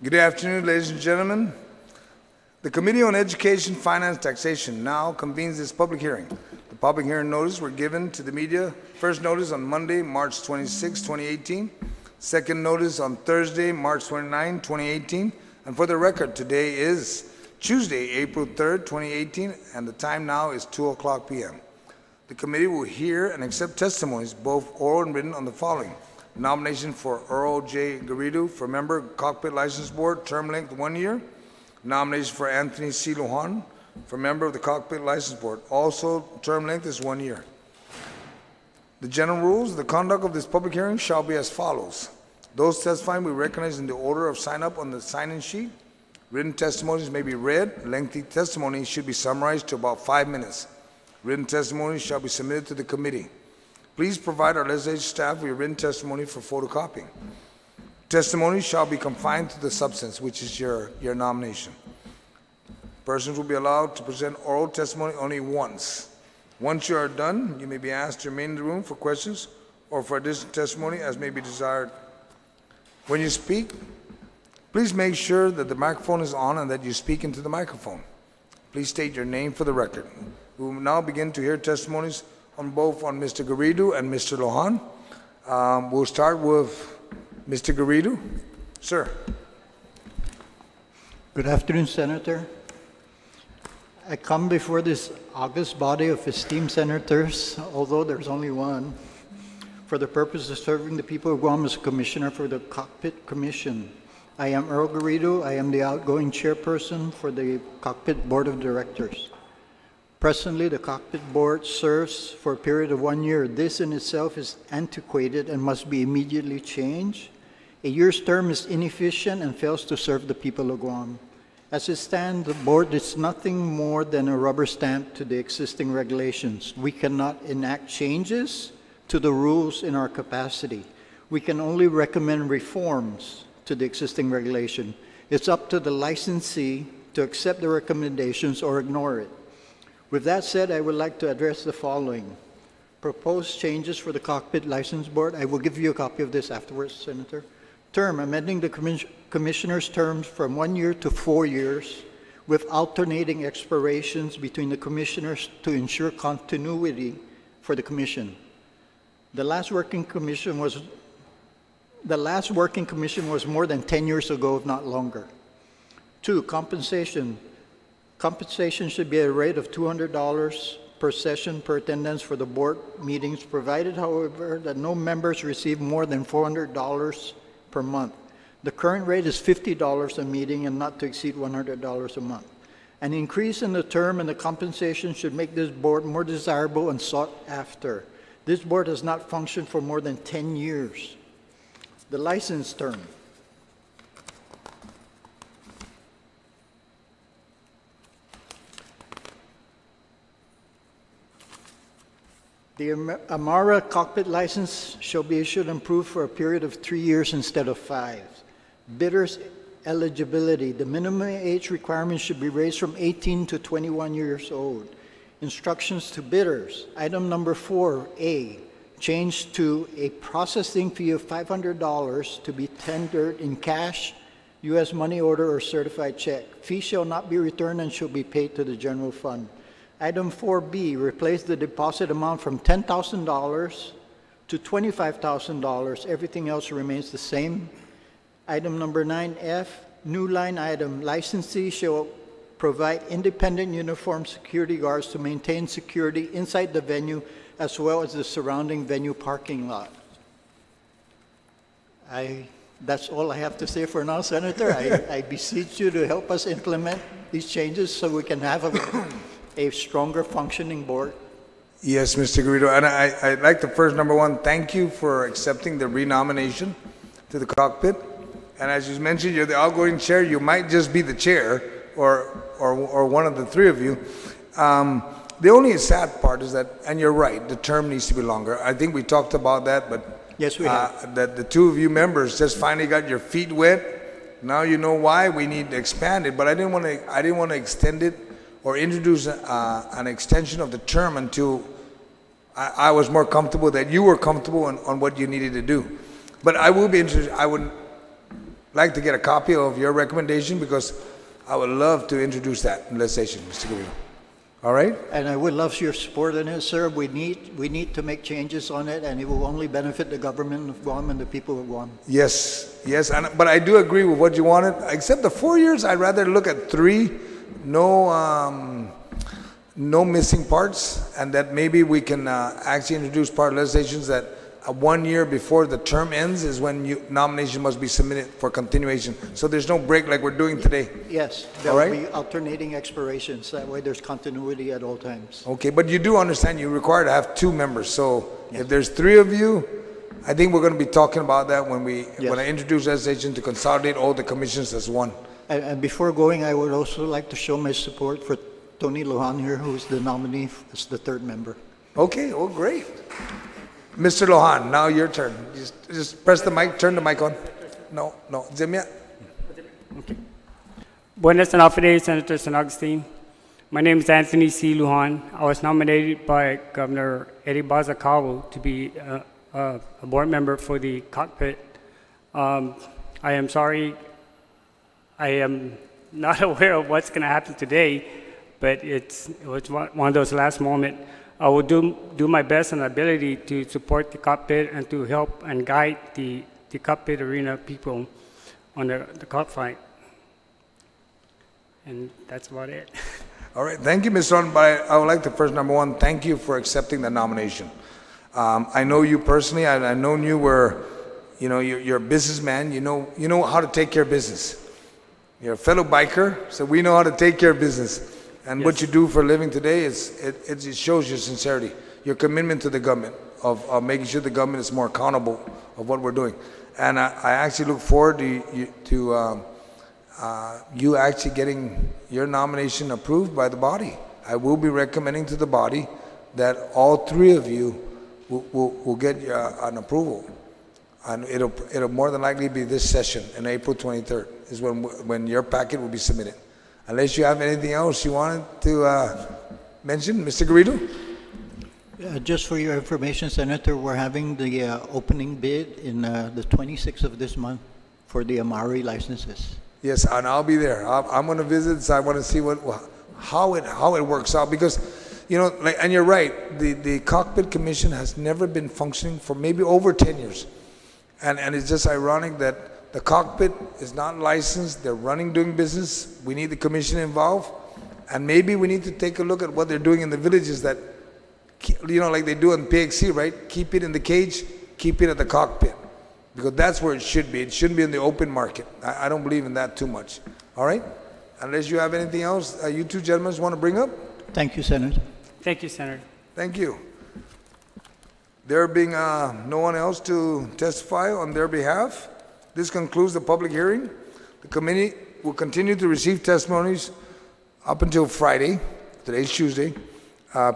Good afternoon, ladies and gentlemen. The Committee on Education, Finance, Taxation now convenes this public hearing. The public hearing notice were given to the media. First notice on Monday, March 26, 2018. Second notice on Thursday, March 29, 2018. And for the record, today is Tuesday, April 3rd, 2018, and the time now is 2:00 p.m. The committee will hear and accept testimonies, both oral and written, on the following. Nomination for Earl J. Garrido for member, Cockpit License Board, term length 1 year. Nomination for Anthony C. Lujan for member of the Cockpit License Board, also term length is 1 year. The general rules of the conduct of this public hearing shall be as follows. Those testifying will be recognized in the order of sign up on the sign-in sheet. Written testimonies may be read. Lengthy testimony should be summarized to about 5 minutes. Written testimony shall be submitted to the committee. Please provide our legislative staff with your written testimony for photocopying. Testimony shall be confined to the substance, which is your nomination. Persons will be allowed to present oral testimony only once. Once you are done, you may be asked to remain in the room for questions or for additional testimony as may be desired. When you speak, please make sure that the microphone is on and that you speak into the microphone. Please state your name for the record. We will now begin to hear testimonies on Mr. Garrido and Mr. Lujan. We'll start with Mr. Garrido. Sir. Good afternoon, Senator. I come before this august body of esteemed senators, although there's only one, for the purpose of serving the people of Guam as Commissioner for the Cockpit Commission. I am Earl Garrido. I am the outgoing chairperson for the Cockpit Board of Directors. Presently, the Cockpit Board serves for a period of 1 year. This in itself is antiquated and must be immediately changed. A year's term is inefficient and fails to serve the people of Guam. As it stands, the board is nothing more than a rubber stamp to the existing regulations. We cannot enact changes to the rules in our capacity. We can only recommend reforms to the existing regulation. It's up to the licensee to accept the recommendations or ignore it. With that said, I would like to address the following. Proposed changes for the Cockpit License Board. I will give you a copy of this afterwards, Senator. Term, amending the commissioner's terms from 1 year to 4 years with alternating expirations between the commissioners to ensure continuity for the commission. The last working commission was more than 10 years ago, if not longer. 2, compensation. Compensation should be at a rate of $200 per session per attendance for the board meetings, provided, however, that no members receive more than $400 per month. The current rate is $50 a meeting and not to exceed $100 a month. An increase in the term and the compensation should make this board more desirable and sought after. This board has not functioned for more than 10 years. The license term. The Amara cockpit license shall be issued and approved for a period of 3 years instead of 5. Bidders eligibility. The minimum age requirement should be raised from 18 to 21 years old. Instructions to bidders. Item number 4A, change to a processing fee of $500 to be tendered in cash, U.S. money order, or certified check. Fee shall not be returned and shall be paid to the general fund. Item 4B, replace the deposit amount from $10,000 to $25,000. Everything else remains the same. Item number 9F, new line item, licensee shall provide independent uniformed security guards to maintain security inside the venue as well as the surrounding venue parking lot. That's all I have to say for now, Senator. I beseech you to help us implement these changes so we can have a stronger functioning board. Yes, Mr. Garrido, and I'd like to first, number one, thank you for accepting the renomination to the cockpit. And as you mentioned, you're the outgoing chair. You might just be the chair, or one of the three of you. The only sad part is that, and you're right, the term needs to be longer. I think we talked about that, but yes, we have. That the two of you members just finally got your feet wet. Now you know why we need to expand it. But I didn't want to extend it or introduce an extension of the term until I was more comfortable that you were comfortable on what you needed to do. But I will be interested, I would like to get a copy of your recommendation because I would love to introduce that in legislation, Mr. Guerrero. All right? And I would love your support on it, sir. We need to make changes on it, and it will only benefit the government of Guam and the people of Guam. Yes, yes, but I do agree with what you wanted. Except the 4 years, I'd rather look at 3, no missing parts, and that maybe we can actually introduce part of legislations that 1 year before the term ends is when nomination must be submitted for continuation. So there's no break like we're doing today. Yes, there will be alternating expirations. That way there's continuity at all times. Okay, but you do understand you require to have 2 members. So if there's 3 of you, I think we're going to be talking about that when I introduce legislation to consolidate all the commissions as one. And before going, I would also like to show my support for Tony Lohan here, who's the nominee as the 3rd member. Okay, well, great. Mr. Lohan, now your turn. Just press the mic, turn the mic on. No. Zemia? Okay. Buenas noches, Senator San Agustin. My name is Anthony C. Lujan. I was nominated by Governor Eddie Bazacabo to be a board member for the cockpit. I am sorry, I am not aware of what's going to happen today, but it was one of those last moments. I will do my best and ability to support the cockpit and to help and guide the cockpit arena people on the cockfight. And that's about it. All right, thank you, Mr. Ron, but I would like to first, number one, thank you for accepting the nomination. I know you personally, I've known you were, you're a businessman, you know how to take care of business. You're a fellow biker, so we know how to take care of business. And yes, what you do for a living today, it shows your sincerity, your commitment to the government, of making sure the government is more accountable of what we're doing. And I actually look forward to you actually getting your nomination approved by the body. I will be recommending to the body that all 3 of you will get an approval. And it'll more than likely be this session, on April 23rd, is when your packet will be submitted. Unless you have anything else you wanted to mention, Mr. Garrido? Just for your information, Senator, we're having the opening bid in the 26th of this month for the Amari licenses. Yes, and I'll be there. I'm going to visit, so I want to see how it works out. Because, and you're right, the Cockpit Commission has never been functioning for maybe over 10 years. And it's just ironic that the cockpit is not licensed, they're doing business. We need the commission involved. And maybe we need to take a look at what they're doing in the villages that, like they do in PXC, right? Keep it in the cage, keep it at the cockpit. Because that's where it should be. It shouldn't be in the open market. I don't believe in that too much. All right? Unless you have anything else you 2 gentlemen want to bring up? Thank you, Senator. Thank you, Senator. Thank you. There being no one else to testify on their behalf, this concludes the public hearing. The committee will continue to receive testimonies up until Friday. Today's Tuesday.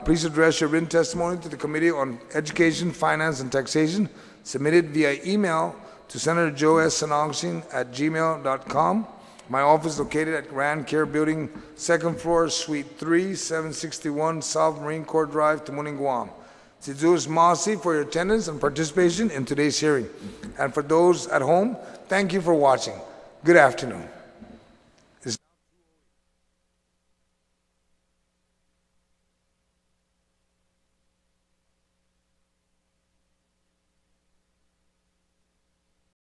Please address your written testimony to the Committee on Education, Finance, and Taxation, submitted via email to Senator Joe S. @gmail.com. My office is located at Grand Care Building, 2nd floor, Suite 3, 761 South Marine Corps Drive, Tamuning, Guam. Tzizus Masi for your attendance and participation in today's hearing. And for those at home, thank you for watching. Good afternoon.